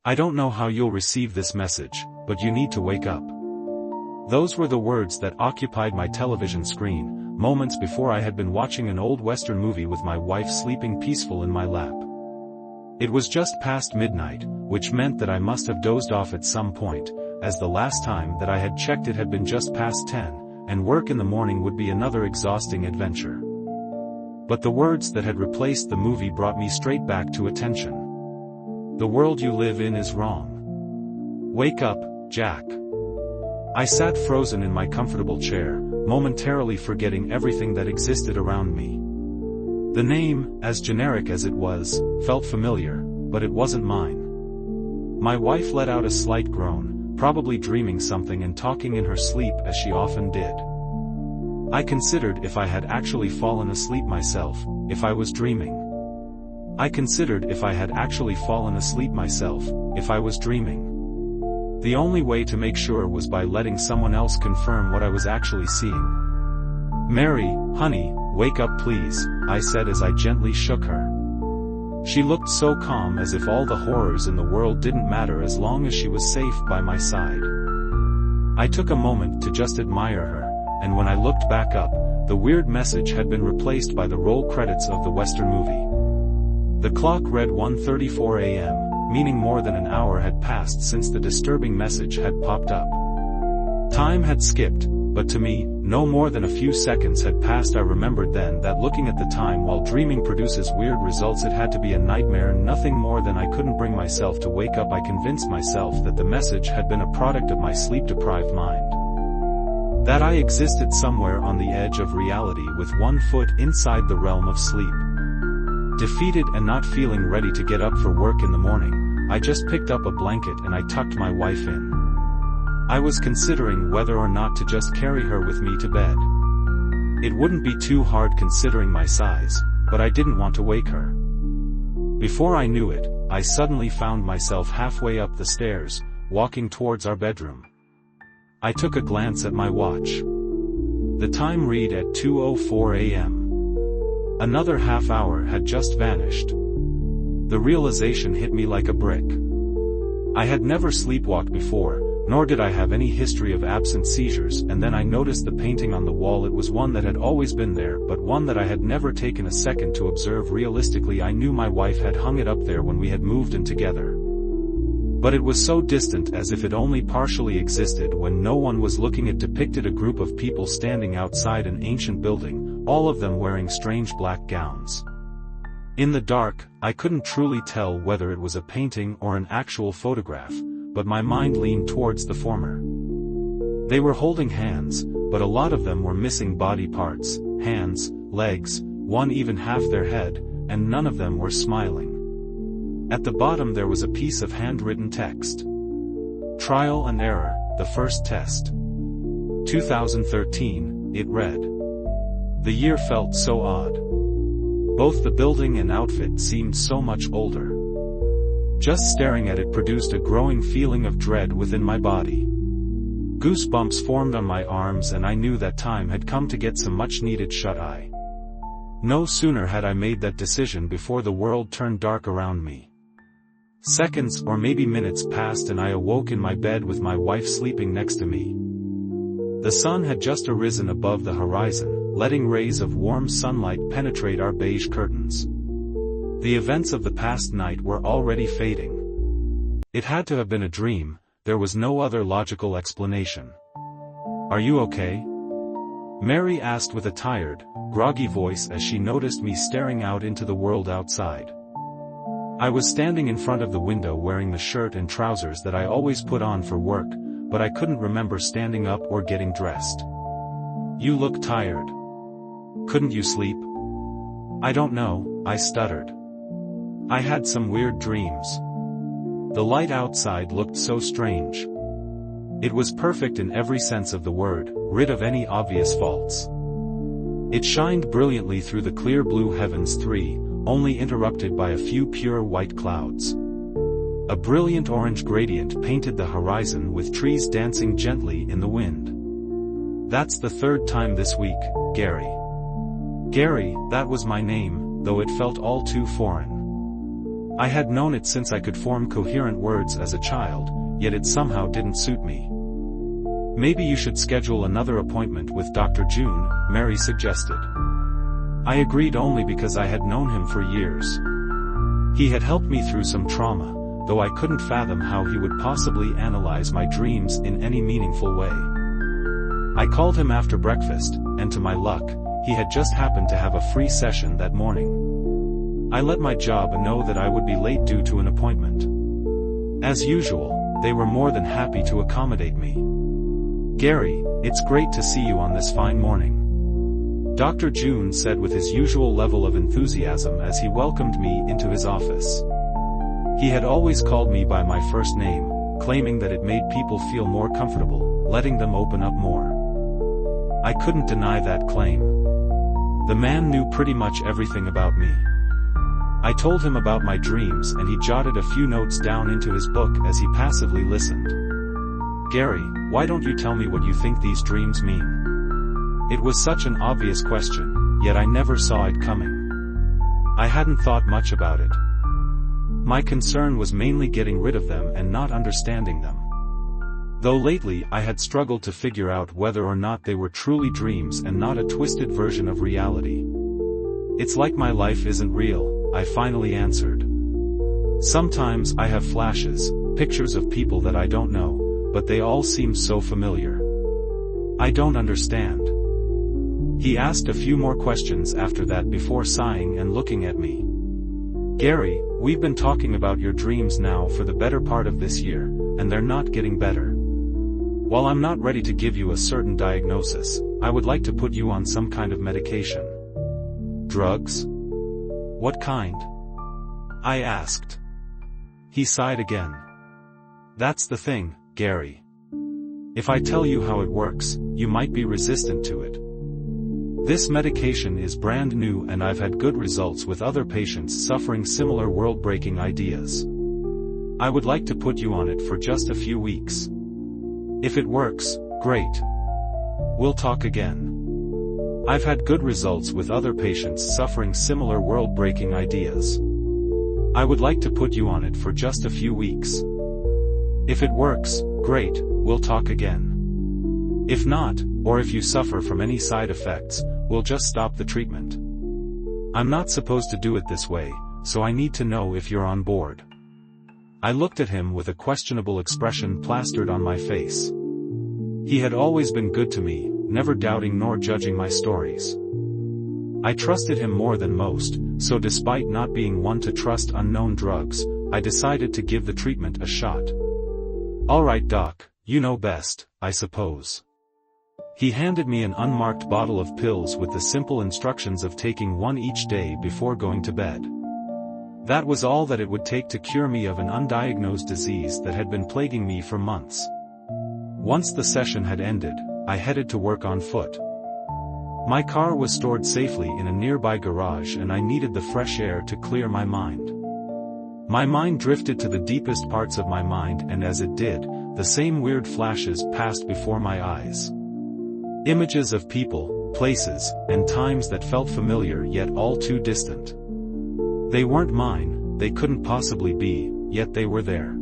I don't know how you'll receive this message, but you need to wake up. Those were the words that occupied my television screen, moments before I had been watching an old Western movie with my wife sleeping peaceful in my lap. It was just past midnight, which meant that I must have dozed off at some point, as the last time that I had checked it had been just past 10, and work in the morning would be another exhausting adventure. But the words that had replaced the movie brought me straight back to attention. The world you live in is wrong. Wake up, Jack. I sat frozen in my comfortable chair, momentarily forgetting everything that existed around me. The name, as generic as it was, felt familiar, but it wasn't mine. My wife let out a slight groan, probably dreaming something and talking in her sleep as she often did. I considered if I had actually fallen asleep myself, if I was dreaming. I considered if I had actually fallen asleep myself, if I was dreaming. The only way to make sure was by letting someone else confirm what I was actually seeing. "Mary, honey, wake up please," I said as I gently shook her. She looked so calm, as if all the horrors in the world didn't matter as long as she was safe by my side. I took a moment to just admire her, and when I looked back up, the weird message had been replaced by the roll credits of the Western movie. The clock read 1:34 a.m., meaning more than an hour had passed since the disturbing message had popped up. Time had skipped, but to me, no more than a few seconds had passed. I remembered then that looking at the time while dreaming produces weird results. It had to be a nightmare, nothing more than I couldn't bring myself to wake up. I convinced myself that the message had been a product of my sleep-deprived mind. That I existed somewhere on the edge of reality with one foot inside the realm of sleep. Defeated and not feeling ready to get up for work in the morning, I just picked up a blanket and I tucked my wife in. I was considering whether or not to just carry her with me to bed. It wouldn't be too hard considering my size, but I didn't want to wake her. Before I knew it, I suddenly found myself halfway up the stairs, walking towards our bedroom. I took a glance at my watch. The time read at 2:04 a.m. Another half hour had just vanished. The realization hit me like a brick. I had never sleepwalked before, nor did I have any history of absent seizures, and then I noticed the painting on the wall. It was one that had always been there, but one that I had never taken a second to observe. Realistically, I knew my wife had hung it up there when we had moved in together. But it was so distant, as if it only partially existed when no one was looking. It depicted a group of people standing outside an ancient building, all of them wearing strange black gowns. In the dark, I couldn't truly tell whether it was a painting or an actual photograph, but my mind leaned towards the former. They were holding hands, but a lot of them were missing body parts, hands, legs, one even half their head, and none of them were smiling. At the bottom there was a piece of handwritten text. "Trial and error, the first test. 2013, it read. The year felt so odd. Both the building and outfit seemed so much older. Just staring at it produced a growing feeling of dread within my body. Goosebumps formed on my arms, and I knew that time had come to get some much-needed shut-eye. No sooner had I made that decision before the world turned dark around me. Seconds or maybe minutes passed and I awoke in my bed with my wife sleeping next to me. The sun had just arisen above the horizon, letting rays of warm sunlight penetrate our beige curtains. The events of the past night were already fading. It had to have been a dream. There was no other logical explanation. "Are you okay?" Mary asked with a tired, groggy voice as she noticed me staring out into the world outside. I was standing in front of the window wearing the shirt and trousers that I always put on for work, but I couldn't remember standing up or getting dressed. "You look tired. Couldn't you sleep?" "I don't know," I stuttered. "I had some weird dreams. The light outside looked so strange. It was perfect in every sense of the word, rid of any obvious faults. It shined brilliantly through the clear blue heavens, only interrupted by a few pure white clouds. A brilliant orange gradient painted the horizon with trees dancing gently in the wind. That's the third time this week, Gary. Gary, that was my name, though it felt all too foreign. I had known it since I could form coherent words as a child, yet it somehow didn't suit me. Maybe you should schedule another appointment with Dr. June, Mary suggested. I agreed only because I had known him for years. He had helped me through some trauma, though I couldn't fathom how he would possibly analyze my dreams in any meaningful way. I called him after breakfast, and to my luck, he had just happened to have a free session that morning. I let my job know that I would be late due to an appointment. As usual, they were more than happy to accommodate me. "Gary, it's great to see you on this fine morning," Dr. June said with his usual level of enthusiasm as he welcomed me into his office. He had always called me by my first name, claiming that it made people feel more comfortable, letting them open up more. I couldn't deny that claim. The man knew pretty much everything about me. I told him about my dreams and he jotted a few notes down into his book as he passively listened. "Gary, why don't you tell me what you think these dreams mean?" It was such an obvious question, yet I never saw it coming. I hadn't thought much about it. My concern was mainly getting rid of them and not understanding them. Though lately I had struggled to figure out whether or not they were truly dreams and not a twisted version of reality. "It's like my life isn't real," I finally answered. "Sometimes I have flashes, pictures of people that I don't know, but they all seem so familiar. I don't understand." He asked a few more questions after that before sighing and looking at me. "Gary, we've been talking about your dreams now for the better part of this year, and they're not getting better. While I'm not ready to give you a certain diagnosis, I would like to put you on some kind of medication." "Drugs? What kind?" I asked. He sighed again. "That's the thing, Gary. If I tell you how it works, you might be resistant to it. This medication is brand new and I've had good results with other patients suffering similar world-breaking ideas. I would like to put you on it for just a few weeks. If it works, great. We'll talk again. I've had good results with other patients suffering similar world-breaking ideas. I would like to put you on it for just a few weeks. If it works, great, we'll talk again. If not, or if you suffer from any side effects, we'll just stop the treatment. I'm not supposed to do it this way, so I need to know if you're on board." I looked at him with a questionable expression plastered on my face. He had always been good to me, never doubting nor judging my stories. I trusted him more than most, so despite not being one to trust unknown drugs, I decided to give the treatment a shot. "All right, doc, you know best, I suppose." He handed me an unmarked bottle of pills with the simple instructions of taking one each day before going to bed. That was all that it would take to cure me of an undiagnosed disease that had been plaguing me for months. Once the session had ended, I headed to work on foot. My car was stored safely in a nearby garage and I needed the fresh air to clear my mind. My mind drifted to the deepest parts of my mind and as it did, the same weird flashes passed before my eyes. Images of people, places, and times that felt familiar yet all too distant. They weren't mine, they couldn't possibly be, yet they were there.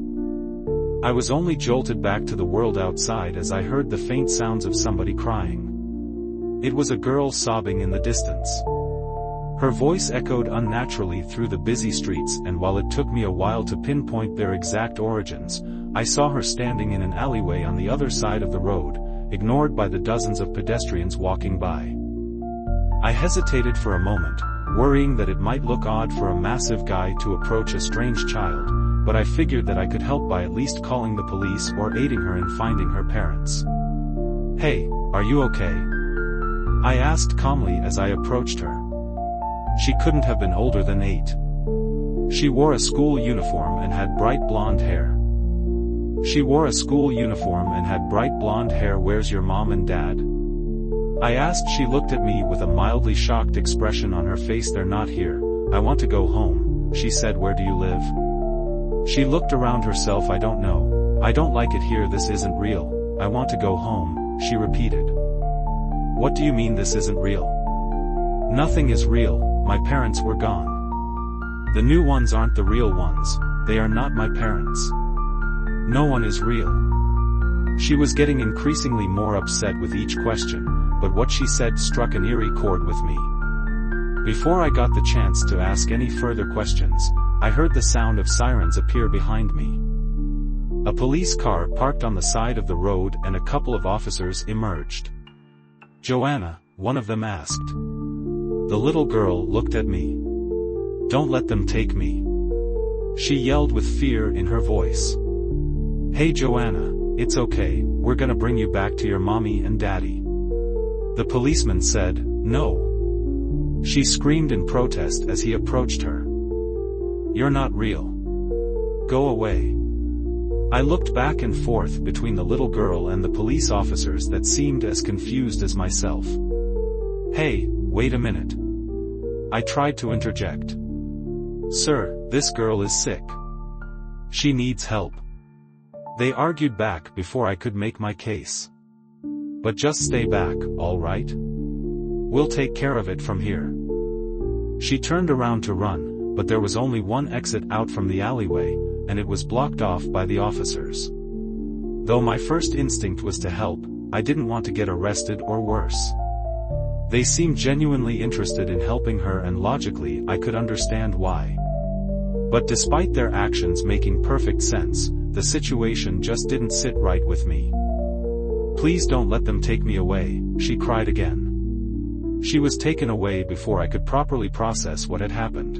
I was only jolted back to the world outside as I heard the faint sounds of somebody crying. It was a girl sobbing in the distance. Her voice echoed unnaturally through the busy streets and while it took me a while to pinpoint their exact origins, I saw her standing in an alleyway on the other side of the road, ignored by the dozens of pedestrians walking by. I hesitated for a moment, worrying that it might look odd for a massive guy to approach a strange child, but I figured that I could help by at least calling the police or aiding her in finding her parents. "Hey, are you okay?" I asked calmly as I approached her. She couldn't have been older than 8. She wore a school uniform and had bright blonde hair. "Where's your mom and dad?" I asked. She looked at me with a mildly shocked expression on her face. "They're not here. I want to go home," she said. "Where do you live?" She looked around herself. "I don't know. I don't like it here. This isn't real. I want to go home," she repeated. "What do you mean this isn't real?" "Nothing is real. My parents were gone." The new ones aren't the real ones, they are not my parents. No one is real. She was getting increasingly more upset with each question, but what she said struck an eerie chord with me. Before I got the chance to ask any further questions, I heard the sound of sirens appear behind me. A police car parked on the side of the road and a couple of officers emerged. "Joanna," one of them asked. The little girl looked at me. "Don't let them take me," she yelled with fear in her voice. "Hey Joanna, it's okay, we're gonna bring you back to your mommy and daddy." The policeman said, "No." She screamed in protest as he approached her. "You're not real. Go away." I looked back and forth between the little girl and the police officers that seemed as confused as myself. "Hey, wait a minute." I tried to interject. "Sir, this girl is sick. She needs help." They argued back before I could make my case. "But just stay back, all right? We'll take care of it from here." She turned around to run, but there was only one exit out from the alleyway, and it was blocked off by the officers. Though my first instinct was to help, I didn't want to get arrested or worse. They seemed genuinely interested in helping her, and logically I could understand why. But despite their actions making perfect sense, the situation just didn't sit right with me. "Please don't let them take me away," she cried again. She was taken away before I could properly process what had happened.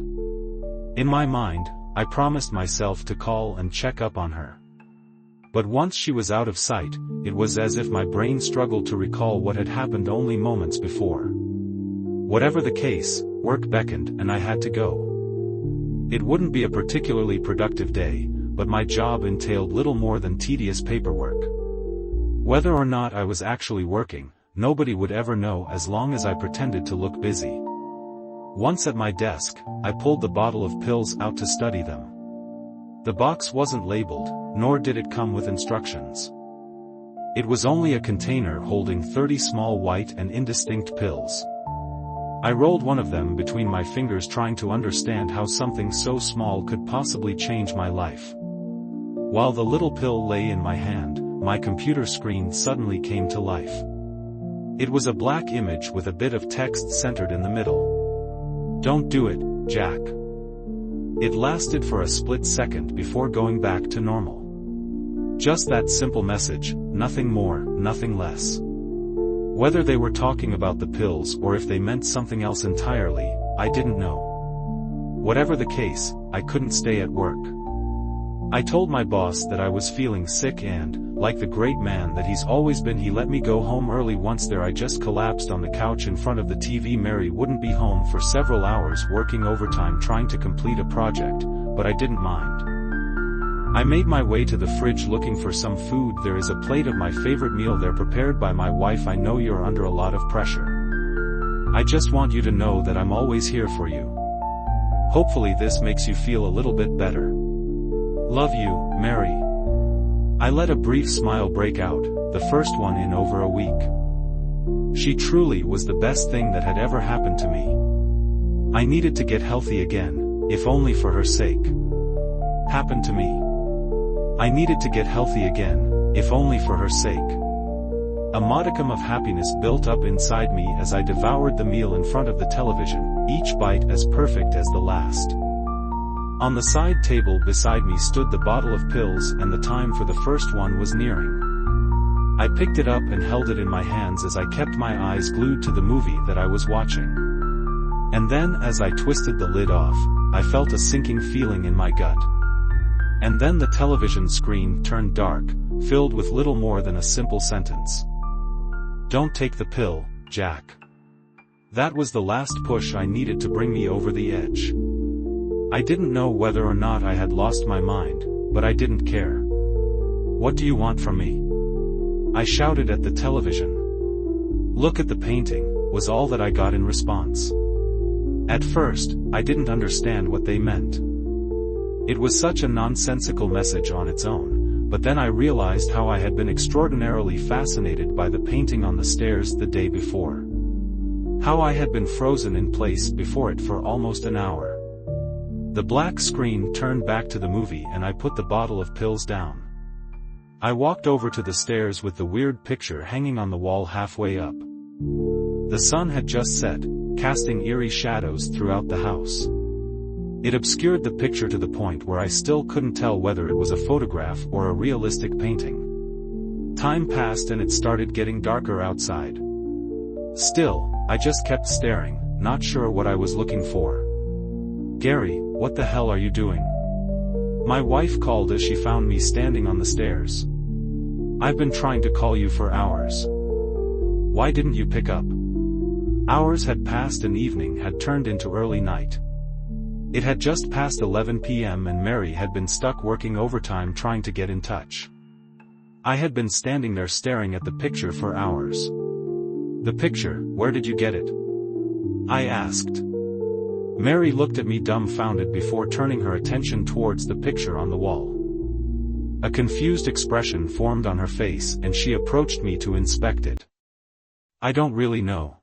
In my mind, I promised myself to call and check up on her. But once she was out of sight, it was as if my brain struggled to recall what had happened only moments before. Whatever the case, work beckoned and I had to go. It wouldn't be a particularly productive day, but my job entailed little more than tedious paperwork. Whether or not I was actually working, nobody would ever know as long as I pretended to look busy. Once at my desk, I pulled the bottle of pills out to study them. The box wasn't labeled, nor did it come with instructions. It was only a container holding 30 small white and indistinct pills. I rolled one of them between my fingers, trying to understand how something so small could possibly change my life. While the little pill lay in my hand, my computer screen suddenly came to life. It was a black image with a bit of text centered in the middle. "Don't do it, Jack." It lasted for a split second before going back to normal. Just that simple message, nothing more, nothing less. Whether they were talking about the pills or if they meant something else entirely, I didn't know. Whatever the case, I couldn't stay at work. I told my boss that I was feeling sick and, like the great man that he's always been, he let me go home early. Once there, I just collapsed on the couch in front of the TV. Mary wouldn't be home for several hours, working overtime trying to complete a project, but I didn't mind. I made my way to the fridge looking for some food. "There is a plate of my favorite meal there prepared by my wife. I know you're under a lot of pressure. I just want you to know that I'm always here for you. Hopefully this makes you feel a little bit better. Love you, Mary." I let a brief smile break out, the first one in over a week. She truly was the best thing that had ever happened to me. I needed to get healthy again, if only for her sake. Happened to me. I needed to get healthy again, if only for her sake. A modicum of happiness built up inside me as I devoured the meal in front of the television, each bite as perfect as the last. On the side table beside me stood the bottle of pills, and the time for the first one was nearing. I picked it up and held it in my hands as I kept my eyes glued to the movie that I was watching. And then, as I twisted the lid off, I felt a sinking feeling in my gut. And then the television screen turned dark, filled with little more than a simple sentence. "Don't take the pill, Jack." That was the last push I needed to bring me over the edge. I didn't know whether or not I had lost my mind, but I didn't care. "What do you want from me?" I shouted at the television. "Look at the painting," was all that I got in response. At first, I didn't understand what they meant. It was such a nonsensical message on its own, but then I realized how I had been extraordinarily fascinated by the painting on the stairs the day before. How I had been frozen in place before it for almost an hour. The black screen turned back to the movie and I put the bottle of pills down. I walked over to the stairs with the weird picture hanging on the wall halfway up. The sun had just set, casting eerie shadows throughout the house. It obscured the picture to the point where I still couldn't tell whether it was a photograph or a realistic painting. Time passed and it started getting darker outside. Still, I just kept staring, not sure what I was looking for. "Gary, what the hell are you doing?" My wife called as she found me standing on the stairs. "I've been trying to call you for hours. Why didn't you pick up?" Hours had passed and evening had turned into early night. It had just passed 11 p.m. and Mary had been stuck working overtime trying to get in touch. I had been standing there staring at the picture for hours. "The picture, where did you get it?" I asked. Mary looked at me dumbfounded before turning her attention towards the picture on the wall. A confused expression formed on her face and she approached me to inspect it. "I don't really know.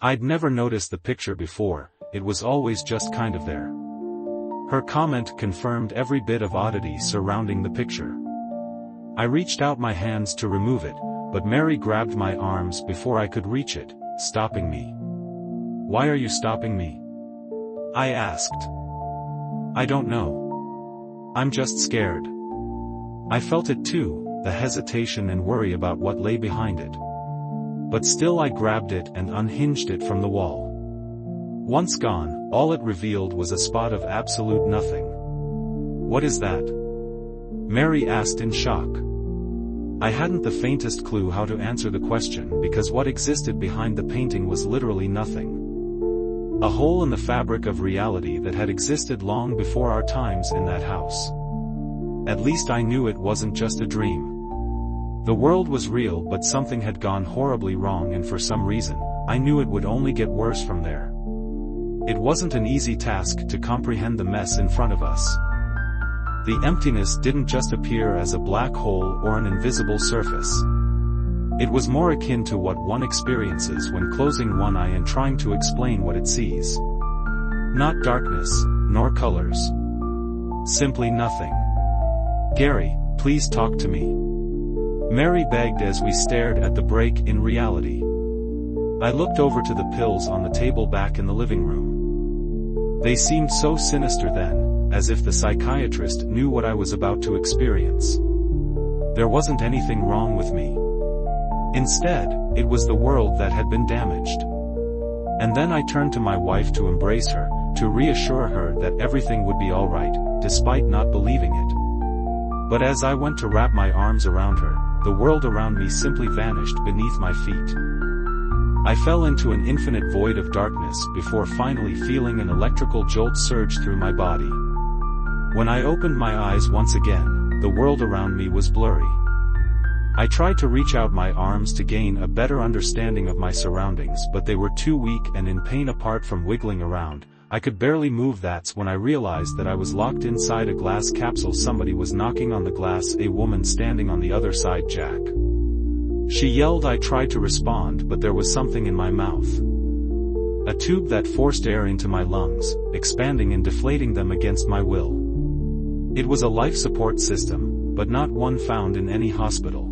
I'd never noticed the picture before, it was always just kind of there." Her comment confirmed every bit of oddity surrounding the picture. I reached out my hands to remove it, but Mary grabbed my arms before I could reach it, stopping me. "Why are you stopping me?" I asked. "I don't know. I'm just scared." I felt it too, the hesitation and worry about what lay behind it. But still I grabbed it and unhinged it from the wall. Once gone, all it revealed was a spot of absolute nothing. "What is that?" Mary asked in shock. I hadn't the faintest clue how to answer the question because what existed behind the painting was literally nothing. A hole in the fabric of reality that had existed long before our times in that house. At least I knew it wasn't just a dream. The world was real but something had gone horribly wrong and for some reason, I knew it would only get worse from there. It wasn't an easy task to comprehend the mess in front of us. The emptiness didn't just appear as a black hole or an invisible surface. It was more akin to what one experiences when closing one eye and trying to explain what it sees. Not darkness, nor colors. Simply nothing. "Gary, please talk to me." Mary begged as we stared at the break in reality. I looked over to the pills on the table back in the living room. They seemed so sinister then, as if the psychiatrist knew what I was about to experience. There wasn't anything wrong with me. Instead, it was the world that had been damaged. And then I turned to my wife to embrace her, to reassure her that everything would be alright, despite not believing it. But as I went to wrap my arms around her, the world around me simply vanished beneath my feet. I fell into an infinite void of darkness before finally feeling an electrical jolt surge through my body. When I opened my eyes once again, the world around me was blurry. I tried to reach out my arms to gain a better understanding of my surroundings but they were too weak and in pain. Apart from wiggling around, I could barely move. That's when I realized that I was locked inside a glass capsule. Somebody was knocking on the glass, a woman standing on the other side. "Jack." She yelled. I tried to respond but there was something in my mouth. A tube that forced air into my lungs, expanding and deflating them against my will. It was a life support system, but not one found in any hospital.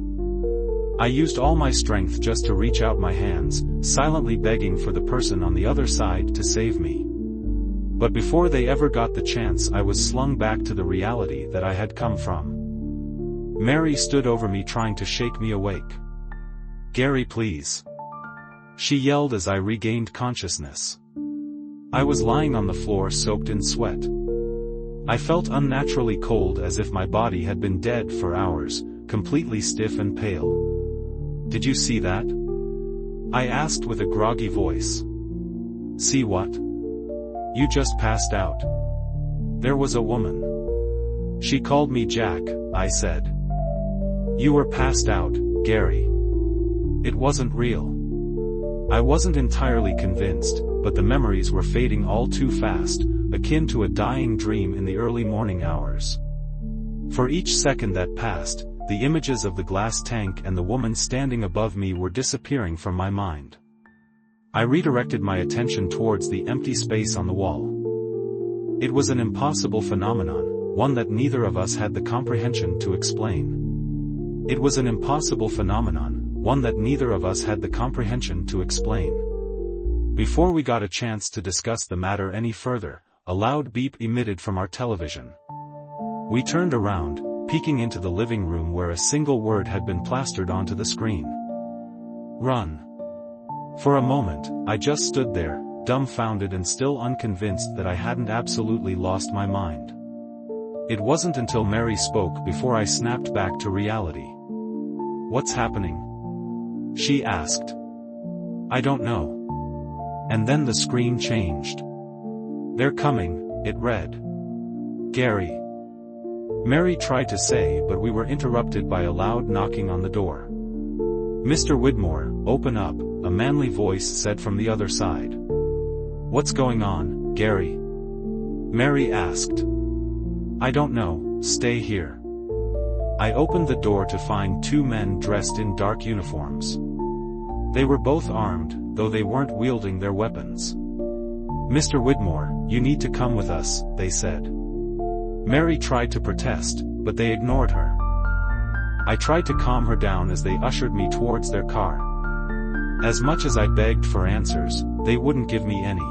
I used all my strength just to reach out my hands, silently begging for the person on the other side to save me. But before they ever got the chance, I was slung back to the reality that I had come from. Mary stood over me trying to shake me awake. "Gary, please," she yelled as I regained consciousness. I was lying on the floor soaked in sweat. I felt unnaturally cold as if my body had been dead for hours, completely stiff and pale. "Did you see that?" I asked with a groggy voice. "See what?" "You just passed out. There was a woman. She called me Jack," I said. "You were passed out, Gary. It wasn't real." I wasn't entirely convinced, but the memories were fading all too fast, akin to a dying dream in the early morning hours. For each second that passed, the images of the glass tank and the woman standing above me were disappearing from my mind. I redirected my attention towards the empty space on the wall. It was an impossible phenomenon, one that neither of us had the comprehension to explain. It was an impossible phenomenon, one that neither of us had the comprehension to explain. Before we got a chance to discuss the matter any further, a loud beep emitted from our television. We turned around, peeking into the living room where a single word had been plastered onto the screen. Run. For a moment, I just stood there, dumbfounded and still unconvinced that I hadn't absolutely lost my mind. It wasn't until Mary spoke before I snapped back to reality. "What's happening?" she asked. "I don't know." And then the screen changed. "They're coming," it read. "Gary." Mary tried to say, but we were interrupted by a loud knocking on the door. "Mr. Widmore, open up," a manly voice said from the other side. "What's going on, Gary?" Mary asked. "I don't know, stay here." I opened the door to find two men dressed in dark uniforms. They were both armed, though they weren't wielding their weapons. "Mr. Widmore, you need to come with us," they said. Mary tried to protest, but they ignored her. I tried to calm her down as they ushered me towards their car. As much as I begged for answers, they wouldn't give me any.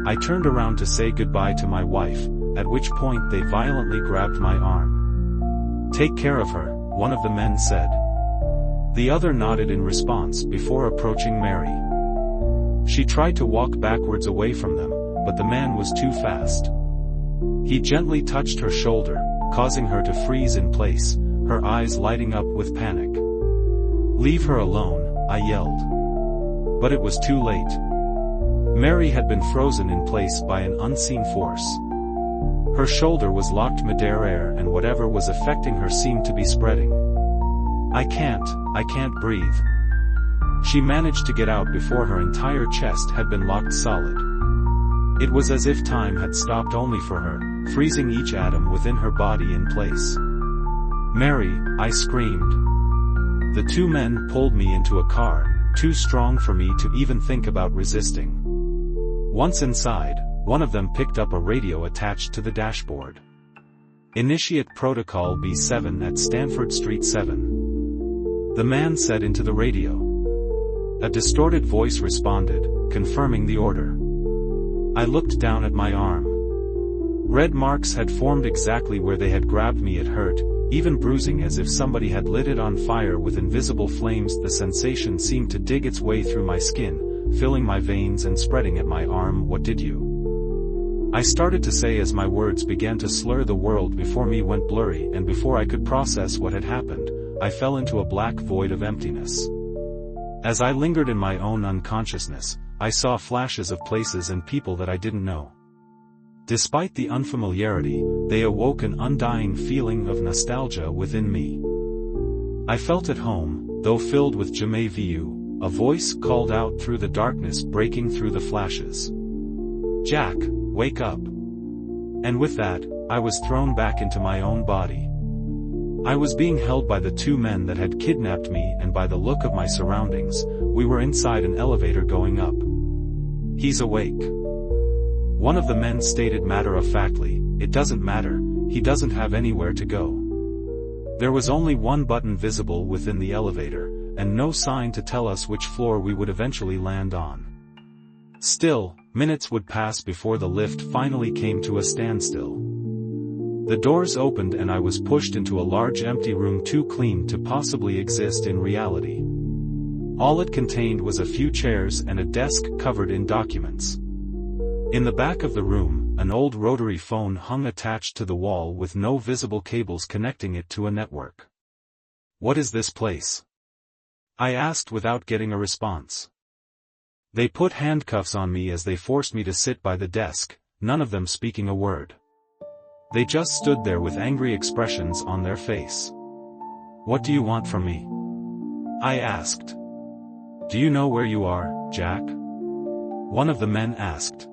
I turned around to say goodbye to my wife, at which point they violently grabbed my arm. "Take care of her," one of the men said. The other nodded in response before approaching Mary. She tried to walk backwards away from them, but the man was too fast. He gently touched her shoulder, causing her to freeze in place, her eyes lighting up with panic. "Leave her alone," I yelled. But it was too late. Mary had been frozen in place by an unseen force. Her shoulder was locked mid-air and whatever was affecting her seemed to be spreading. I can't breathe." She managed to get out before her entire chest had been locked solid. It was as if time had stopped only for her, freezing each atom within her body in place. "Mary," I screamed. The two men pulled me into a car, too strong for me to even think about resisting. Once inside, one of them picked up a radio attached to the dashboard. "Initiate Protocol B7 at Stanford Street 7. The man said into the radio. A distorted voice responded, confirming the order. I looked down at my arm. Red marks had formed exactly where they had grabbed me. It hurt, even bruising as if somebody had lit it on fire with invisible flames. The sensation seemed to dig its way through my skin, filling my veins and spreading at my arm. "What did you?" I started to say as my words began to slur. The world before me went blurry, and before I could process what had happened, I fell into a black void of emptiness. As I lingered in my own unconsciousness, I saw flashes of places and people that I didn't know. Despite the unfamiliarity, they awoke an undying feeling of nostalgia within me. I felt at home, though filled with jamais vu. A voice called out through the darkness, breaking through the flashes. "Jack, wake up." And with that, I was thrown back into my own body. I was being held by the two men that had kidnapped me, and by the look of my surroundings, we were inside an elevator going up. "He's awake," one of the men stated matter-of-factly. "It doesn't matter, he doesn't have anywhere to go." There was only one button visible within the elevator, and no sign to tell us which floor we would eventually land on. Still, minutes would pass before the lift finally came to a standstill. The doors opened and I was pushed into a large empty room too clean to possibly exist in reality. All it contained was a few chairs and a desk covered in documents. In the back of the room, an old rotary phone hung attached to the wall with no visible cables connecting it to a network. "What is this place?" I asked without getting a response. They put handcuffs on me as they forced me to sit by the desk, none of them speaking a word. They just stood there with angry expressions on their face. "What do you want from me?" I asked. "Do you know where you are, Jack?" one of the men asked.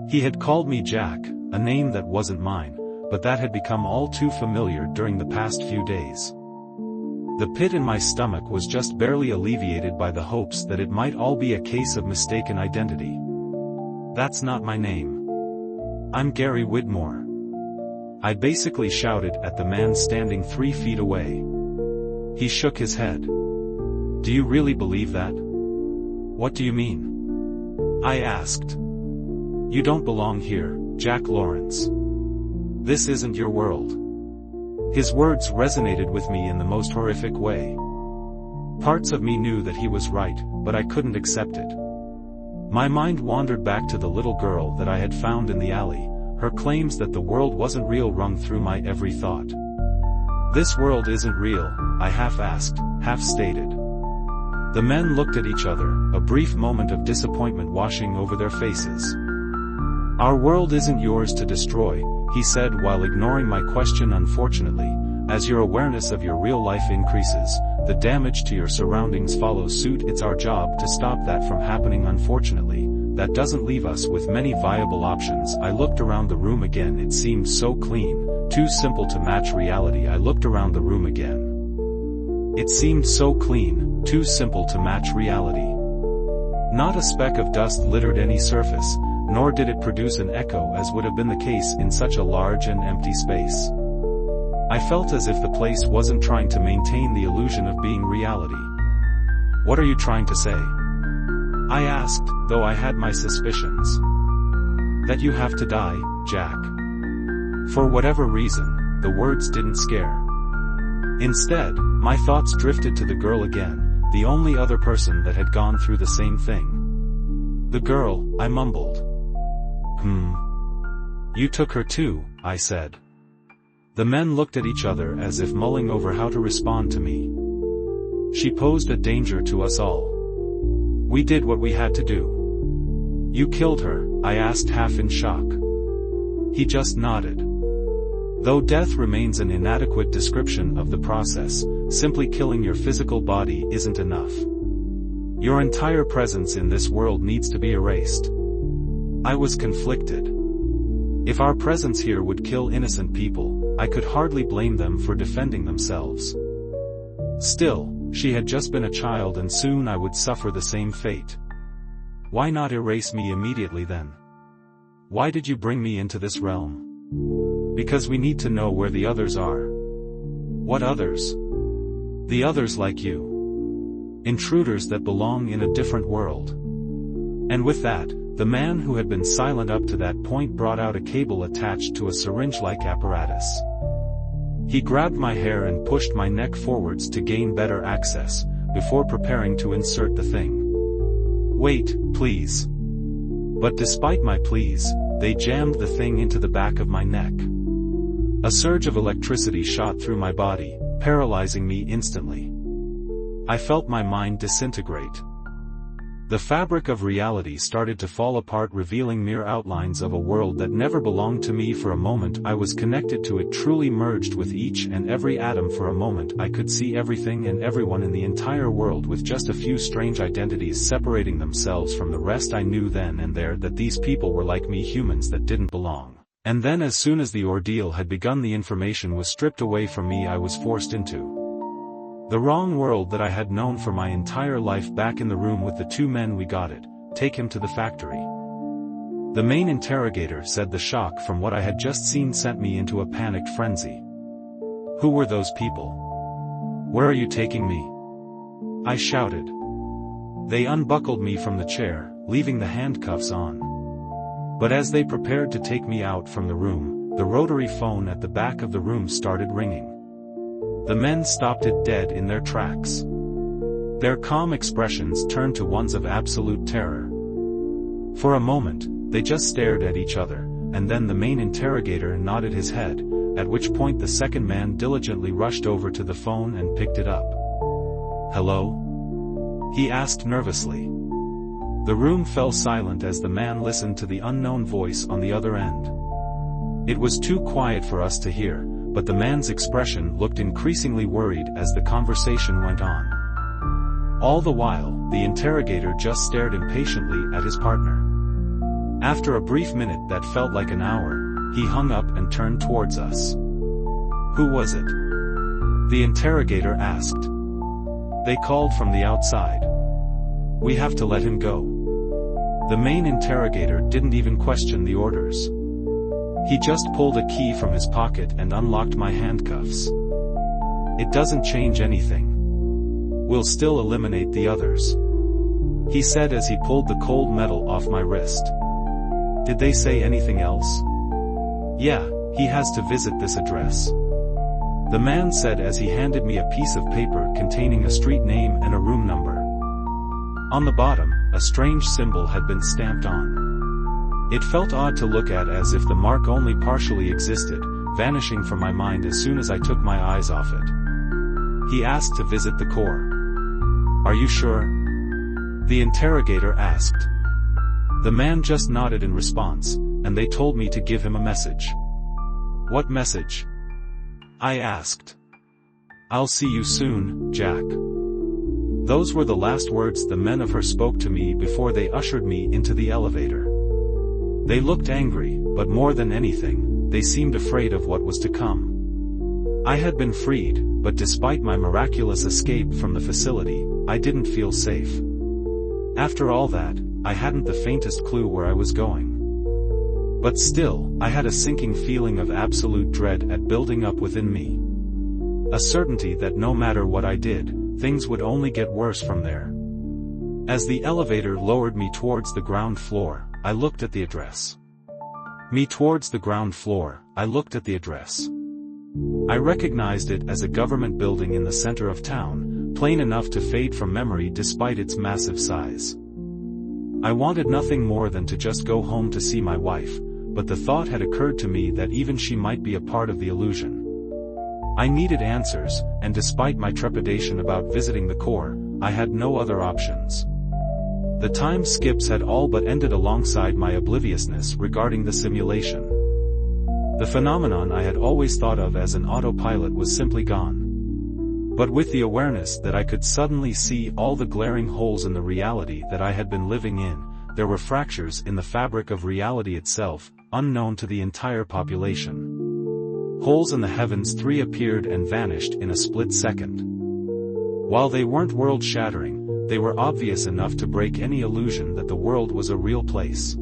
He had called me Jack, a name that wasn't mine, but that had become all too familiar during the past few days. The pit in my stomach was just barely alleviated by the hopes that it might all be a case of mistaken identity. "That's not my name." I'm Gary Widmore. I basically shouted at the man standing 3 feet away. He shook his head. Do you really believe that? What do you mean? I asked. You don't belong here, Jack Lawrence. This isn't your world. His words resonated with me in the most horrific way. Parts of me knew that he was right, but I couldn't accept it. My mind wandered back to the little girl that I had found in the alley. Her claims that the world wasn't real rung through my every thought. This world isn't real, I half-asked, half-stated. The men looked at each other, a brief moment of disappointment washing over their faces. Our world isn't yours to destroy, he said while ignoring my question. Unfortunately, as your awareness of your real life increases, the damage to your surroundings follows suit. It's our job to stop that from happening. Unfortunately, that doesn't leave us with many viable options. I looked around the room again. It seemed so clean, too simple to match reality. I looked around the room again. It seemed so clean, too simple to match reality. Not a speck of dust littered any surface, nor did it produce an echo as would have been the case in such a large and empty space. I felt as if the place wasn't trying to maintain the illusion of being reality. What are you trying to say? I asked, though I had my suspicions. That you have to die, Jack. For whatever reason, the words didn't scare. Instead, my thoughts drifted to the girl again, the only other person that had gone through the same thing. The girl, I mumbled. You took her too, I said. The men looked at each other as if mulling over how to respond to me. She posed a danger to us all. We did what we had to do. You killed her, I asked, half in shock. He just nodded. Though death remains an inadequate description of the process, simply killing your physical body isn't enough. Your entire presence in this world needs to be erased. I was conflicted. If our presence here would kill innocent people, I could hardly blame them for defending themselves. Still, she had just been a child and soon I would suffer the same fate. Why not erase me immediately then? Why did you bring me into this realm? Because we need to know where the others are. What others? The others like you. Intruders that belong in a different world. And with that, the man who had been silent up to that point brought out a cable attached to a syringe-like apparatus. He grabbed my hair and pushed my neck forwards to gain better access, before preparing to insert the thing. Wait, please. But despite my pleas, they jammed the thing into the back of my neck. A surge of electricity shot through my body, paralyzing me instantly. I felt my mind disintegrate. The fabric of reality started to fall apart, revealing mere outlines of a world that never belonged to me. For a moment I was connected to it, truly merged with each and every atom. For a moment I could see everything and everyone in the entire world, with just a few strange identities separating themselves from the rest. I knew then and there that these people were like me, humans that didn't belong. And then as soon as the ordeal had begun, the information was stripped away from me. I was forced into the wrong world that I had known for my entire life. Back in the room with the 2 men, we got it. Take him to the factory. The main interrogator said. The shock from what I had just seen sent me into a panicked frenzy. Who were those people? Where are you taking me? I shouted. They unbuckled me from the chair, leaving the handcuffs on. But as they prepared to take me out from the room, the rotary phone at the back of the room started ringing. The men stopped it dead in their tracks. Their calm expressions turned to ones of absolute terror. For a moment, they just stared at each other, and then the main interrogator nodded his head, at which point the second man diligently rushed over to the phone and picked it up. Hello? He asked nervously. The room fell silent as the man listened to the unknown voice on the other end. It was too quiet for us to hear, but the man's expression looked increasingly worried as the conversation went on. All the while, the interrogator just stared impatiently at his partner. After a brief minute that felt like an hour, he hung up and turned towards us. Who was it? The interrogator asked. They called from the outside. We have to let him go. The main interrogator didn't even question the orders. He just pulled a key from his pocket and unlocked my handcuffs. It doesn't change anything. We'll still eliminate the others, he said as he pulled the cold metal off my wrist. Did they say anything else? Yeah, he has to visit this address, the man said as he handed me a piece of paper containing a street name and a room number. On the bottom, a strange symbol had been stamped on. It felt odd to look at, as if the mark only partially existed, vanishing from my mind as soon as I took my eyes off it. He asked to visit the core. Are you sure? The interrogator asked. The man just nodded in response, and they told me to give him a message. What message? I asked. I'll see you soon, Jack. Those were the last words the men of her spoke to me before they ushered me into the elevator. They looked angry, but more than anything, they seemed afraid of what was to come. I had been freed, but despite my miraculous escape from the facility, I didn't feel safe. After all that, I hadn't the faintest clue where I was going. But still, I had a sinking feeling of absolute dread at building up within me. A certainty that no matter what I did, things would only get worse from there. As the elevator lowered me towards the ground floor, I looked at the address. I recognized it as a government building in the center of town, plain enough to fade from memory despite its massive size. I wanted nothing more than to just go home to see my wife, but the thought had occurred to me that even she might be a part of the illusion. I needed answers, and despite my trepidation about visiting the core, I had no other options. The time skips had all but ended alongside my obliviousness regarding the simulation. The phenomenon I had always thought of as an autopilot was simply gone. But with the awareness that I could suddenly see all the glaring holes in the reality that I had been living in, there were fractures in the fabric of reality itself, unknown to the entire population. Holes in the heavens 3 appeared and vanished in a split second. While they weren't world-shattering, they were obvious enough to break any illusion that the world was a real place.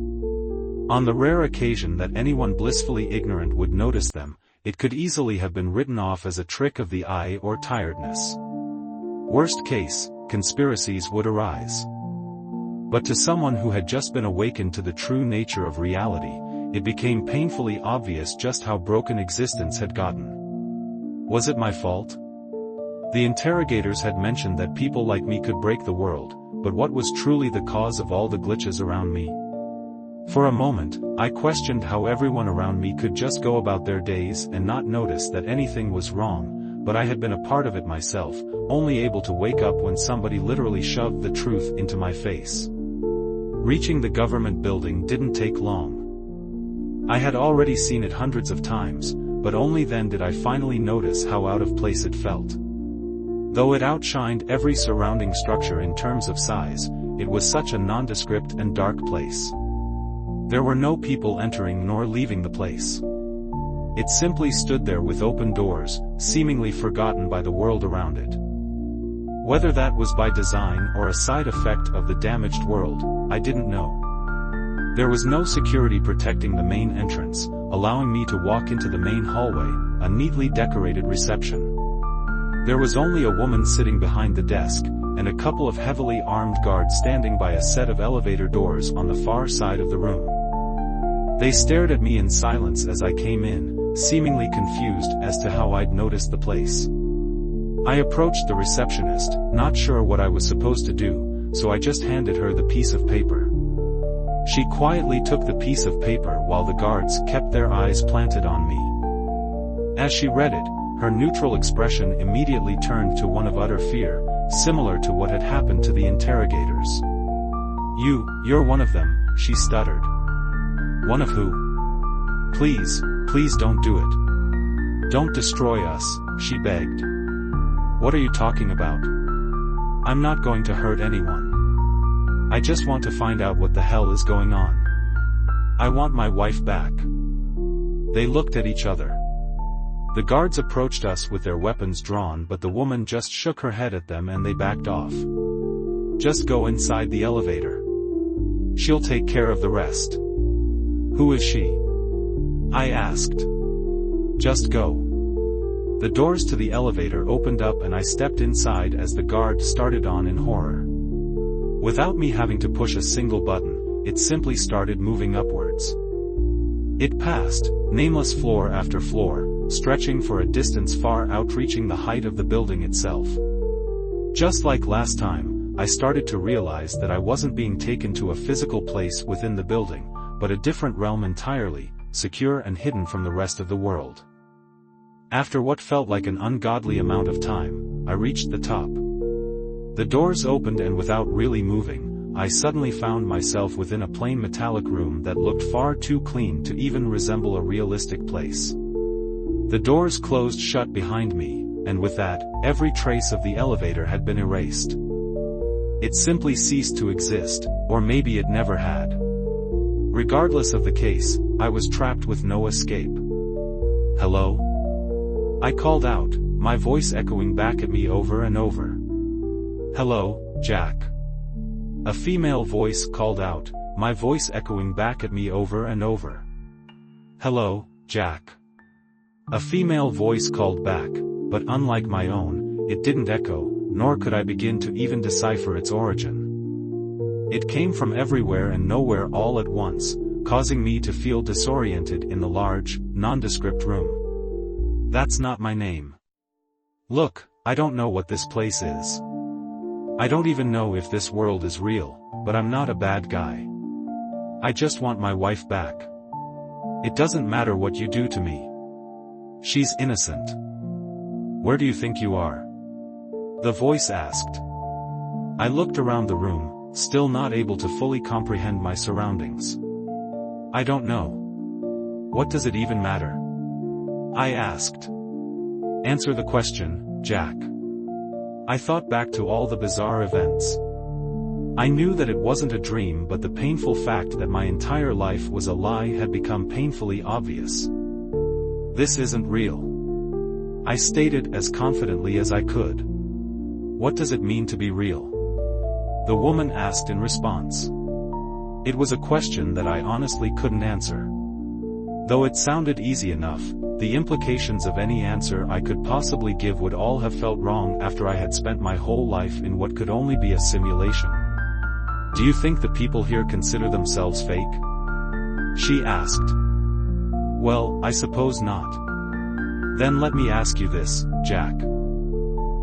On the rare occasion that anyone blissfully ignorant would notice them, it could easily have been written off as a trick of the eye or tiredness. Worst case, conspiracies would arise. But to someone who had just been awakened to the true nature of reality, it became painfully obvious just how broken existence had gotten. Was it my fault? The interrogators had mentioned that people like me could break the world, but what was truly the cause of all the glitches around me? For a moment, I questioned how everyone around me could just go about their days and not notice that anything was wrong, but I had been a part of it myself, only able to wake up when somebody literally shoved the truth into my face. Reaching the government building didn't take long. I had already seen it hundreds of times, but only then did I finally notice how out of place it felt. Though it outshined every surrounding structure in terms of size, it was such a nondescript and dark place. There were no people entering nor leaving the place. It simply stood there with open doors, seemingly forgotten by the world around it. Whether that was by design or a side effect of the damaged world, I didn't know. There was no security protecting the main entrance, allowing me to walk into the main hallway, a neatly decorated reception. There was only a woman sitting behind the desk, and a couple of heavily armed guards standing by a set of elevator doors on the far side of the room. They stared at me in silence as I came in, seemingly confused as to how I'd noticed the place. I approached the receptionist, not sure what I was supposed to do, so I just handed her the piece of paper. She quietly took the piece of paper while the guards kept their eyes planted on me. As she read it, her neutral expression immediately turned to one of utter fear, similar to what had happened to the interrogators. You're one of them, she stuttered. One of who? Please don't do it. Don't destroy us, she begged. What are you talking about? I'm not going to hurt anyone. I just want to find out what the hell is going on. I want my wife back. They looked at each other. The guards approached us with their weapons drawn, but the woman just shook her head at them and they backed off. Just go inside the elevator. She'll take care of the rest. Who is she? I asked. Just go. The doors to the elevator opened up and I stepped inside as the guard started on in horror. Without me having to push a single button, it simply started moving upwards. It passed, nameless floor after floor, stretching for a distance far outreaching the height of the building itself. Just like last time, I started to realize that I wasn't being taken to a physical place within the building, but a different realm entirely, secure and hidden from the rest of the world. After what felt like an ungodly amount of time, I reached the top. The doors opened and without really moving, I suddenly found myself within a plain metallic room that looked far too clean to even resemble a realistic place. The doors closed shut behind me, and with that, every trace of the elevator had been erased. It simply ceased to exist, or maybe it never had. Regardless of the case, I was trapped with no escape. Hello? I called out, my voice echoing back at me over and over. Hello, Jack. A female voice called out, my voice echoing back at me over and over. Hello, Jack. A female voice called back, but unlike my own, it didn't echo, nor could I begin to even decipher its origin. It came from everywhere and nowhere all at once, causing me to feel disoriented in the large, nondescript room. That's not my name. Look, I don't know what this place is. I don't even know if this world is real, but I'm not a bad guy. I just want my wife back. It doesn't matter what you do to me. She's innocent. Where do you think you are? The voice asked. I looked around the room, still not able to fully comprehend my surroundings. I don't know. What does it even matter? I asked. Answer the question, Jack. I thought back to all the bizarre events. I knew that it wasn't a dream, but the painful fact that my entire life was a lie had become painfully obvious. This isn't real. I stated as confidently as I could. What does it mean to be real? The woman asked in response. It was a question that I honestly couldn't answer. Though it sounded easy enough, the implications of any answer I could possibly give would all have felt wrong after I had spent my whole life in what could only be a simulation. Do you think the people here consider themselves fake? She asked. Well, I suppose not. Then let me ask you this, Jack.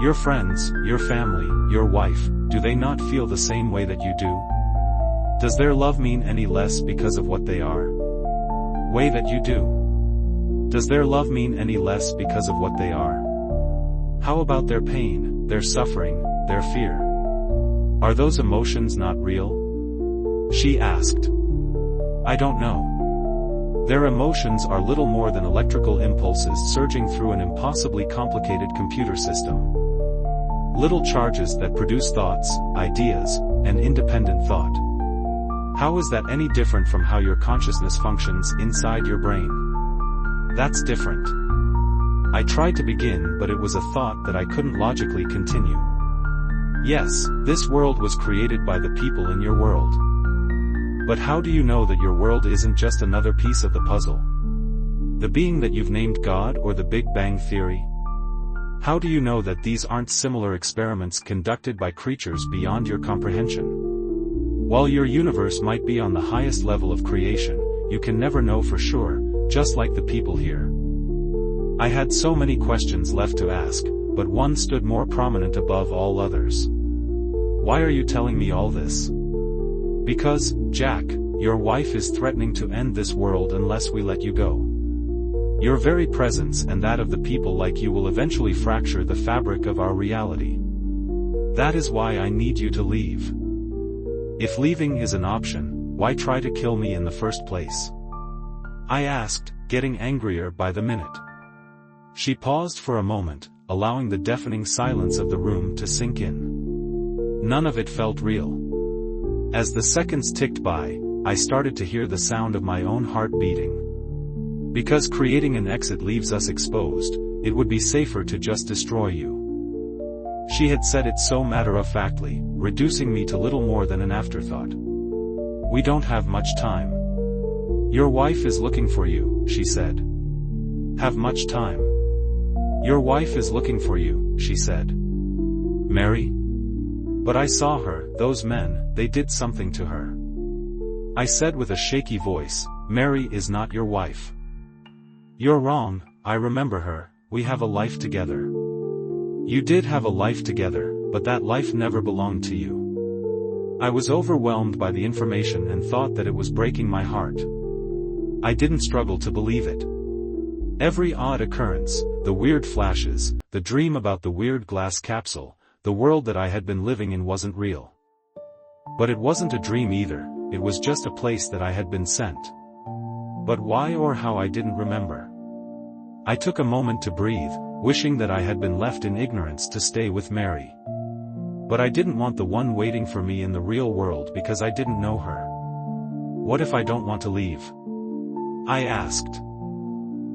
Your friends, your family, your wife, do they not feel the same way that you do? Does their love mean any less because of what they are? Way that you do? Does their love mean any less because of what they are? How about their pain, their suffering, their fear? Are those emotions not real? She asked. I don't know. Their emotions are little more than electrical impulses surging through an impossibly complicated computer system. Little charges that produce thoughts, ideas, and independent thought. How is that any different from how your consciousness functions inside your brain? That's different. I tried to begin, but it was a thought that I couldn't logically continue. Yes, this world was created by the people in your world. But how do you know that your world isn't just another piece of the puzzle? The being that you've named God or the Big Bang Theory? How do you know that these aren't similar experiments conducted by creatures beyond your comprehension? While your universe might be on the highest level of creation, you can never know for sure, just like the people here. I had so many questions left to ask, but one stood more prominent above all others. Why are you telling me all this? Because, Jack, your wife is threatening to end this world unless we let you go. Your very presence and that of the people like you will eventually fracture the fabric of our reality. That is why I need you to leave. If leaving is an option, why try to kill me in the first place? I asked, getting angrier by the minute. She paused for a moment, allowing the deafening silence of the room to sink in. None of it felt real. As the seconds ticked by, I started to hear the sound of my own heart beating. Because creating an exit leaves us exposed, it would be safer to just destroy you. She had said it so matter-of-factly, reducing me to little more than an afterthought. We don't have much time. Your wife is looking for you, she said. Have much time. Your wife is looking for you, she said. Mary? But I saw her, those men, they did something to her. I said with a shaky voice, Mary is not your wife. You're wrong, I remember her, we have a life together. You did have a life together, but that life never belonged to you. I was overwhelmed by the information and thought that it was breaking my heart. I didn't struggle to believe it. Every odd occurrence, the weird flashes, the dream about the weird glass capsule, the world that I had been living in wasn't real. But it wasn't a dream either, it was just a place that I had been sent. But why or how I didn't remember. I took a moment to breathe, wishing that I had been left in ignorance to stay with Mary. But I didn't want the one waiting for me in the real world because I didn't know her. What if I don't want to leave? I asked.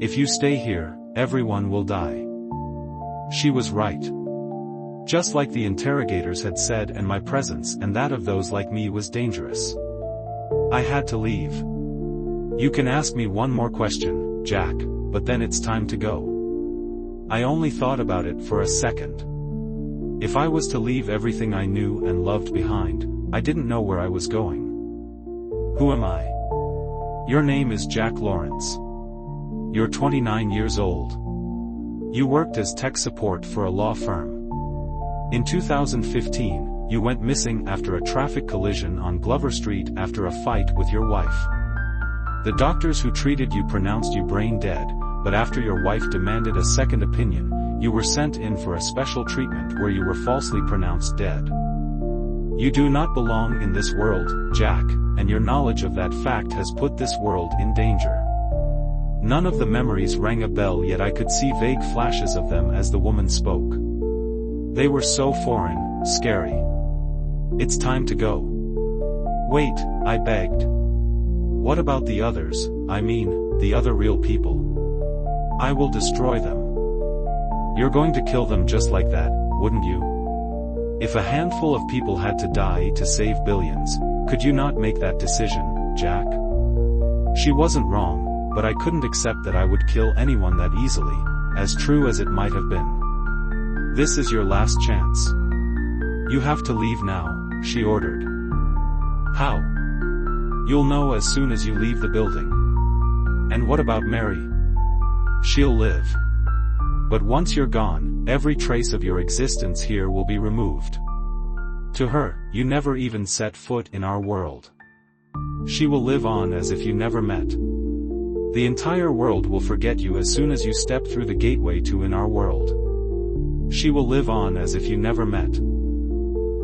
If you stay here, everyone will die. She was right. Just like the interrogators had said, and my presence and that of those like me was dangerous. I had to leave. You can ask me one more question, Jack, but then it's time to go. I only thought about it for a second. If I was to leave everything I knew and loved behind, I didn't know where I was going. Who am I? Your name is Jack Lawrence. You're 29 years old. You worked as tech support for a law firm. In 2015, you went missing after a traffic collision on Glover Street after a fight with your wife. The doctors who treated you pronounced you brain dead, but after your wife demanded a second opinion, you were sent in for a special treatment where you were falsely pronounced dead. You do not belong in this world, Jack, and your knowledge of that fact has put this world in danger. None of the memories rang a bell, yet I could see vague flashes of them as the woman spoke. They were so foreign, scary. It's time to go. Wait, I begged. What about the others, I mean, the other real people? I will destroy them. You're going to kill them just like that, wouldn't you? If a handful of people had to die to save billions, could you not make that decision, Jack? She wasn't wrong, but I couldn't accept that I would kill anyone that easily, as true as it might have been. This is your last chance. You have to leave now, she ordered. How? You'll know as soon as you leave the building. And what about Mary? She'll live. But once you're gone, every trace of your existence here will be removed. To her, you never even set foot in our world. She will live on as if you never met. The entire world will forget you as soon as you step through the gateway to in our world. She will live on as if you never met.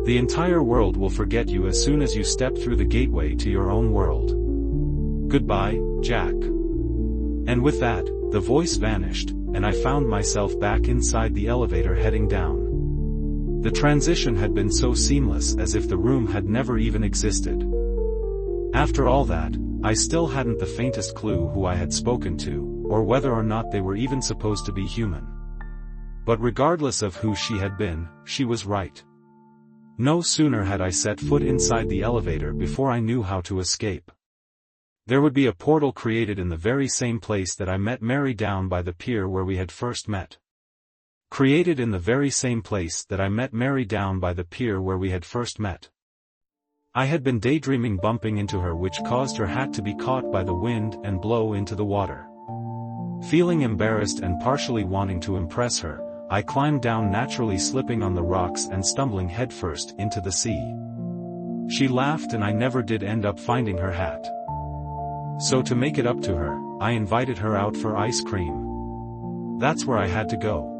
The entire world will forget you as soon as you step through the gateway to your own world. Goodbye, Jack. And with that, the voice vanished, and I found myself back inside the elevator heading down. The transition had been so seamless as if the room had never even existed. After all that, I still hadn't the faintest clue who I had spoken to, or whether or not they were even supposed to be human. But regardless of who she had been, she was right. No sooner had I set foot inside the elevator before I knew how to escape. There would be a portal created in the very same place that I met Mary down by the pier where we had first met. Created in the very same place that I met Mary down by the pier where we had first met. I had been daydreaming bumping into her, which caused her hat to be caught by the wind and blow into the water. Feeling embarrassed and partially wanting to impress her, I climbed down, naturally slipping on the rocks and stumbling headfirst into the sea. She laughed, and I never did end up finding her hat. So to make it up to her, I invited her out for ice cream. That's where I had to go.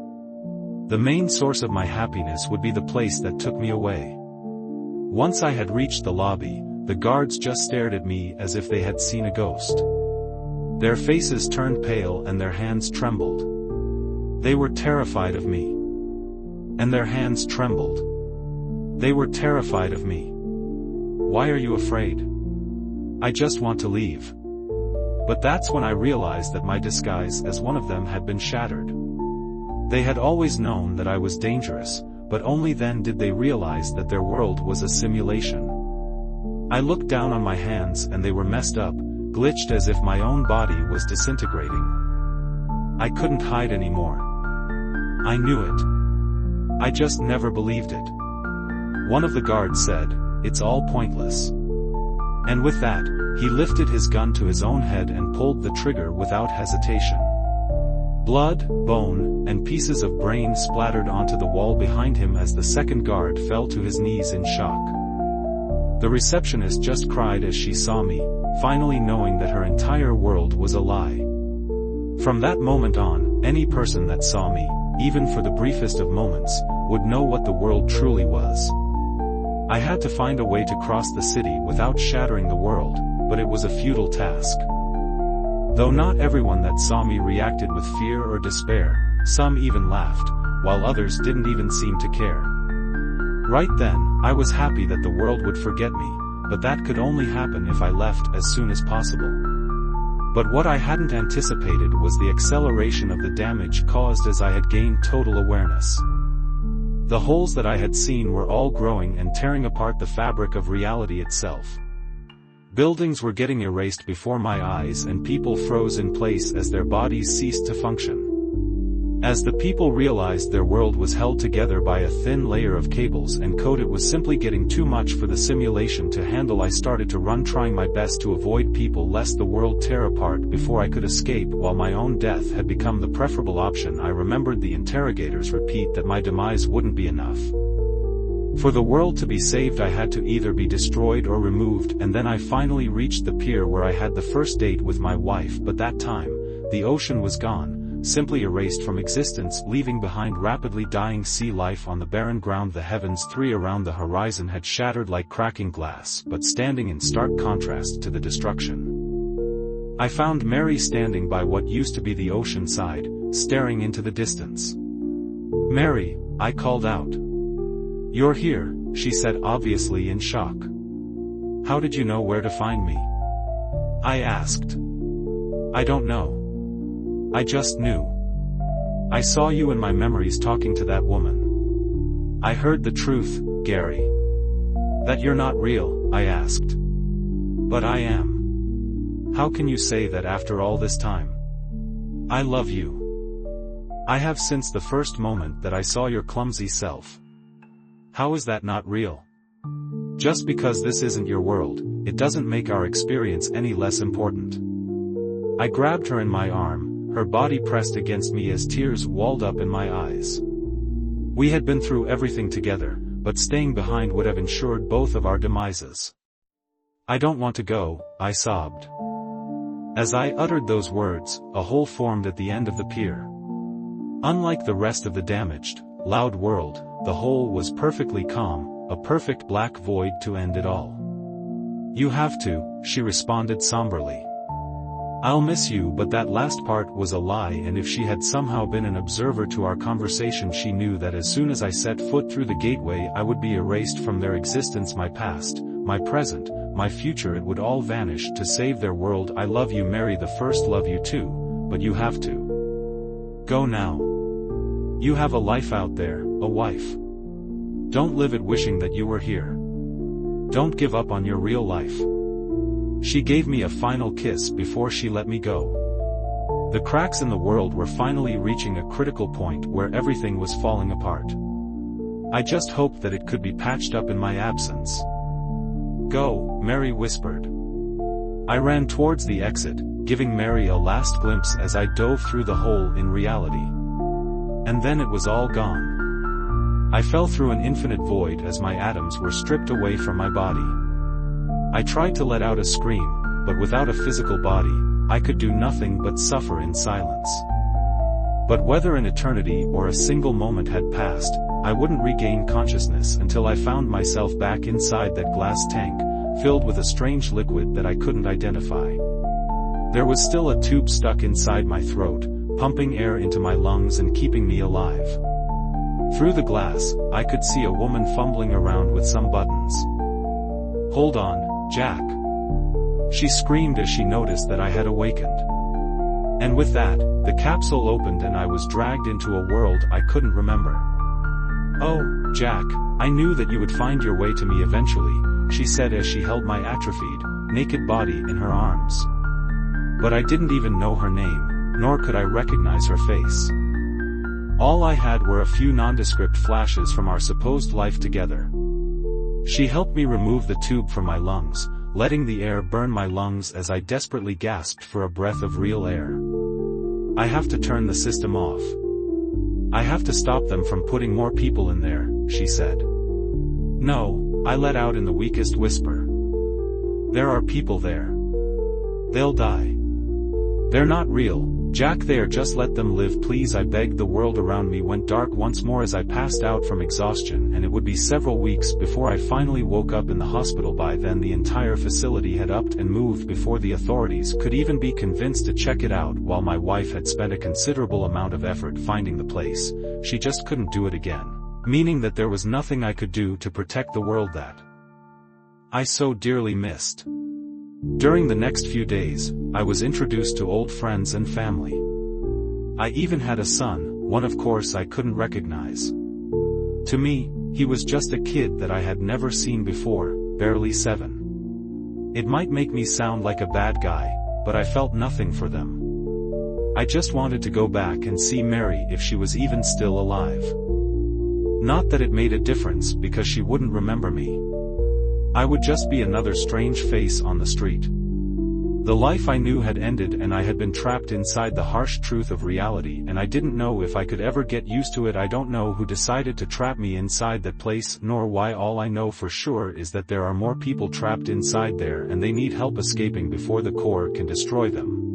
The main source of my happiness would be the place that took me away. Once I had reached the lobby, the guards just stared at me as if they had seen a ghost. Their faces turned pale and their hands trembled. They were terrified of me. And their hands trembled. They were terrified of me. Why are you afraid? I just want to leave. But that's when I realized that my disguise as one of them had been shattered. They had always known that I was dangerous, but only then did they realize that their world was a simulation. I looked down on my hands and they were messed up, glitched as if my own body was disintegrating. I couldn't hide anymore. I knew it. I just never believed it. One of the guards said, "It's all pointless." And with that, he lifted his gun to his own head and pulled the trigger without hesitation. Blood, bone, and pieces of brain splattered onto the wall behind him as the second guard fell to his knees in shock. The receptionist just cried as she saw me, finally knowing that her entire world was a lie. From that moment on, any person that saw me, even for the briefest of moments, would know what the world truly was. I had to find a way to cross the city without shattering the world, but it was a futile task. Though not everyone that saw me reacted with fear or despair, some even laughed, while others didn't even seem to care. Right then, I was happy that the world would forget me, but that could only happen if I left as soon as possible. But what I hadn't anticipated was the acceleration of the damage caused as I had gained total awareness. The holes that I had seen were all growing and tearing apart the fabric of reality itself. Buildings were getting erased before my eyes and people froze in place as their bodies ceased to function. As the people realized their world was held together by a thin layer of cables and code, it was simply getting too much for the simulation to handle. I started to run, trying my best to avoid people lest the world tear apart before I could escape. While my own death had become the preferable option, I remembered the interrogators repeat that my demise wouldn't be enough. For the world to be saved, I had to either be destroyed or removed, and then I finally reached the pier where I had the first date with my wife. But that time, the ocean was gone, simply erased from existence, leaving behind rapidly dying sea life on the barren ground. The heavens three around the horizon had shattered like cracking glass, but standing in stark contrast to the destruction, I found Mary standing by what used to be the ocean side, staring into the distance. "Mary," I called out. "You're here," she said, obviously in shock. "How did you know where to find me?" I asked. "I don't know. I just knew. I saw you in my memories talking to that woman." "I heard the truth, Gary." "That you're not real?" I asked. "But I am. How can you say that after all this time?" "I love you. I have since the first moment that I saw your clumsy self." "How is that not real?" "Just because this isn't your world, it doesn't make our experience any less important." I grabbed her in my arm, her body pressed against me as tears welled up in my eyes. We had been through everything together, but staying behind would have ensured both of our demises. "I don't want to go," I sobbed. As I uttered those words, a hole formed at the end of the pier. Unlike the rest of the damaged, loud world, the hole was perfectly calm, a perfect black void to end it all. "You have to," she responded somberly. "I'll miss you," but that last part was a lie, and if she had somehow been an observer to our conversation, she knew that as soon as I set foot through the gateway, I would be erased from their existence. My past, my present, my future, it would all vanish to save their world. "I love you, Mary the first, love you too, but you have to go now. You have a life out there, a wife. Don't live it wishing that you were here. Don't give up on your real life." She gave me a final kiss before she let me go. The cracks in the world were finally reaching a critical point where everything was falling apart. I just hoped that it could be patched up in my absence. "Go," Mary whispered. I ran towards the exit, giving Mary a last glimpse as I dove through the hole in reality. And then it was all gone. I fell through an infinite void as my atoms were stripped away from my body. I tried to let out a scream, but without a physical body, I could do nothing but suffer in silence. But whether an eternity or a single moment had passed, I wouldn't regain consciousness until I found myself back inside that glass tank, filled with a strange liquid that I couldn't identify. There was still a tube stuck inside my throat, pumping air into my lungs and keeping me alive. Through the glass, I could see a woman fumbling around with some buttons. "Hold on, Jack," she screamed as she noticed that I had awakened. And with that, the capsule opened and I was dragged into a world I couldn't remember. "Oh, Jack, I knew that you would find your way to me eventually," she said as she held my atrophied, naked body in her arms. But I didn't even know her name, nor could I recognize her face. All I had were a few nondescript flashes from our supposed life together. She helped me remove the tube from my lungs, letting the air burn my lungs as I desperately gasped for a breath of real air. I have to turn the system off. I have to stop them from putting more people in there, she said. No, I let out in the weakest whisper. There are people there. They'll die. They're not real, Jack. There, just let them live please, I begged. The world around me went dark once more as I passed out from exhaustion, and it would be several weeks before I finally woke up in the hospital. By then the entire facility had upped and moved before the authorities could even be convinced to check it out. While my wife had spent a considerable amount of effort finding the place, she just couldn't do it again, meaning that there was nothing I could do to protect the world that I so dearly missed. During the next few days, I was introduced to old friends and family. I even had a son, one of course I couldn't recognize. To me, he was just a kid that I had never seen before, barely 7. It might make me sound like a bad guy, but I felt nothing for them. I just wanted to go back and see Mary if she was even still alive. Not that it made a difference because she wouldn't remember me. I would just be another strange face on the street. The life I knew had ended and I had been trapped inside the harsh truth of reality, and I didn't know if I could ever get used to it. I don't know who decided to trap me inside that place, nor why. All I know for sure is that there are more people trapped inside there and they need help escaping before the core can destroy them.